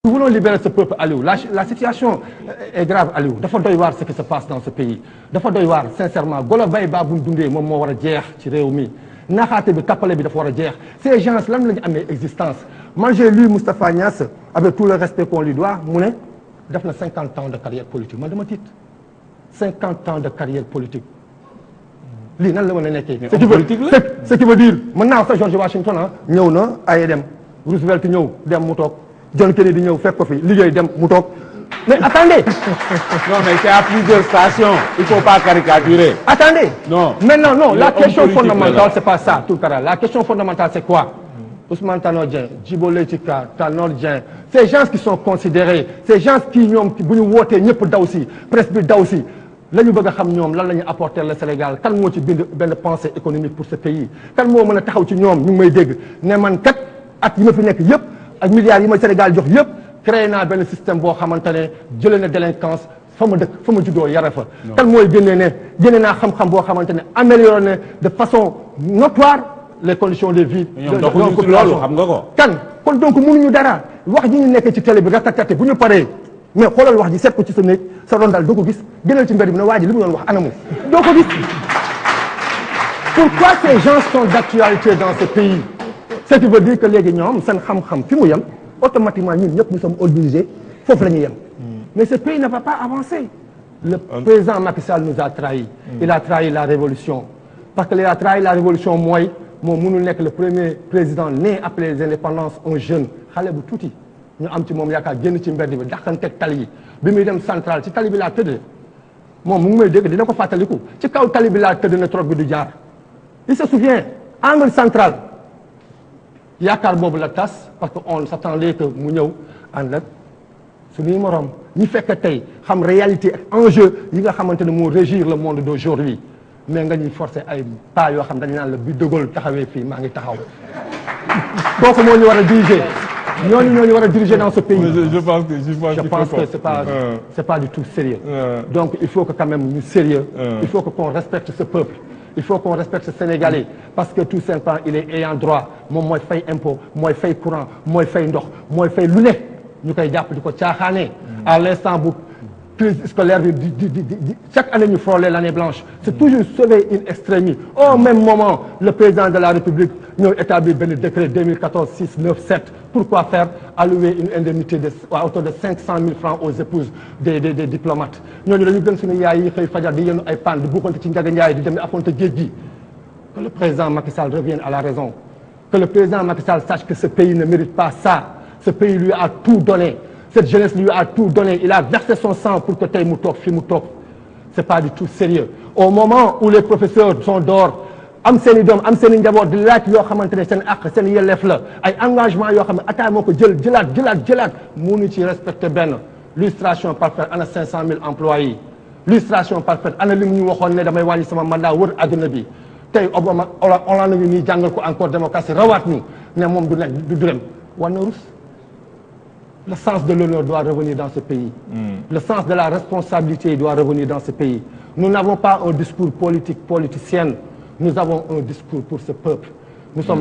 Nous voulons libérer ce peuple, Aliou. La situation est grave, Aliou. Dafa doy waar ce qui se passe dans ce pays. Dafa doy waar sincèrement golo bay baa bu ñu dundee moom moo war a jeex ci réew mi naxaate bi tappale bi dafa war a jeex ces gens lan la ñu amee existence. Moi j'ai lu Moustapha Niasse avec tout le respect qu'on lui doit mu ne def na 50 ans de carrière politique man dama tiit 50 ans de carrière politique. lii nan la mën a nekkee. ce qui veut dire mën naa wax sax George Washington ah ñëw na ay dem Roosevelt ñëw dem mu toog John Kennedy ñëw fekk ko fi liggéey dem mu toog mais attendez. non mais c'est à plusieurs stations il faut pas caricaturer. attendez. non maintenant non la question fondamentale c'est pas ça Tounkara la question fondamentale c'est quoi. Ousmane Tanor Dieng Djibo Leyti Ka Tanor Dieng ces gens qui sont considérés ces gens qui ñoom bu ñu wootee ñëpp daw si presse bi daw si. la ñu bëgg a xam ñoom lan la ñu apporter le Sénégal kan moo ci bind benn pensée économique pour ce pays kan moo mën a taxaw ci ñoom ñu ngi may dégg ne man kat at yi ma fi nekk yëpp ak milliards yi ma Sénégal jox yëpp créé naa benn système boo xamante ne jëlee na délinquance fa ma dëkk fa ma juddoo yare fa. kan mooy génnee ne génne naa xam-xam boo xamante ne amélioré na de façon notoire les conditions de vie. de la population xam nga ko. kan kon donc mënuñu dara wax ji ñu nekk ci télé bi ratatate bu ñu paree. mais xoolal wax ji seet ko ci sa néeg sa rondal doo ko gis gënal ci mbedd bi ne waa ji li mu doon wax anamu doo ko gis. pourquoi ces gens sont d'actualité dans ce pays ce qui veut dire que léegi ñoom seen xam-xam fi mu yem automatiquement ñun ñëpp nous sommes obligés foofu la ñuy yem. mais ce pays ne va pas avancer. le président Macky Sall nous a trahis. il a trahi la révolution parce que il a trahi la révolution mooy moom mënul nekk le premier président né après les indépendances un jeune xale bu tuuti. ñu am ci moom yaakaar génn ci mbedd bi daxanteeg tali yi bi muy dem central ci tali bi laa tëdd moom mu ngi may dégg dina ko fàttaliku ci kaw tali bi laa tëdd na trop bi du jaar il se souvient angle central yaakaar boobu la tas parce que on s'attendait que mu ñëw ànd ak suñuy morom ñi fekk tey xam réalité ak enjeu yi nga xamante ne moo régir le monde d'aujourd'hui mais nga ñuy forcer ay pas yoo xam dañu naan la bi De Gaulle taxawee fii maa ngi taxaw kooku moo ñu war a diriger. ñooñu war a diriger dans ce pays. je pense que c'est pas du tout sérieux. donc il faut que quand même ñu sérieux. il faut que qu'on respecte ce peuple. il faut qu'on respecte ce Sénégalais parce que tout simplement il est ayant droit moom mooy fay impôt mooy fay courant mooy fay ndox mooy fay lu ne ñu koy jàpp di ko caaxaane. à l'instant bu crise scolaire bi di chaque année ñu frôler l'année blanche. c'est toujours sauver in extremis au même moment le président de la République ñëw établir benn décret 2014 697 pourquoi faire allouer une indemnité à hauteur de 500 000 francs aux épouses des diplomates ñooñu dañu gën suñu yaay yi xëy fajar di yenu ay panne di buuxante ci njaga njaay di dem affronter géej gi. que le président Macky Sall revienne à la raison que le président Macky Sall sache que ce pays ne mérite pas ça ce pays lui a tout donné cette jeunesse lui a tout donné il a versé son sang pour que tey mu toog fi mu toog c'est pas du tout sérieux au moment où les professeurs sont dehors am seen i doom am seen i njaboot di laaj yoo xamante ne seen àq seen yelleef la ay engagement yoo xam ne ataa moo ko jëlaat mënu ci respecter benn l'illustration parfaite ana 500 000 employés l'illustration parfaite ana li mu ñu waxoon ne damay wàññi sama mandat wër adduna bi tey Obama Hollande ngi nii jàngal ko encore démocratie rawaat ñu ne moom du nekk du dem war na rus le sens de l'honneur doit revenir dans ce pays le sens de la responsabilité doit revenir dans ce pays nous n'avons pas un discours politique politicien nous avons un discours pour ce peuple nous sommes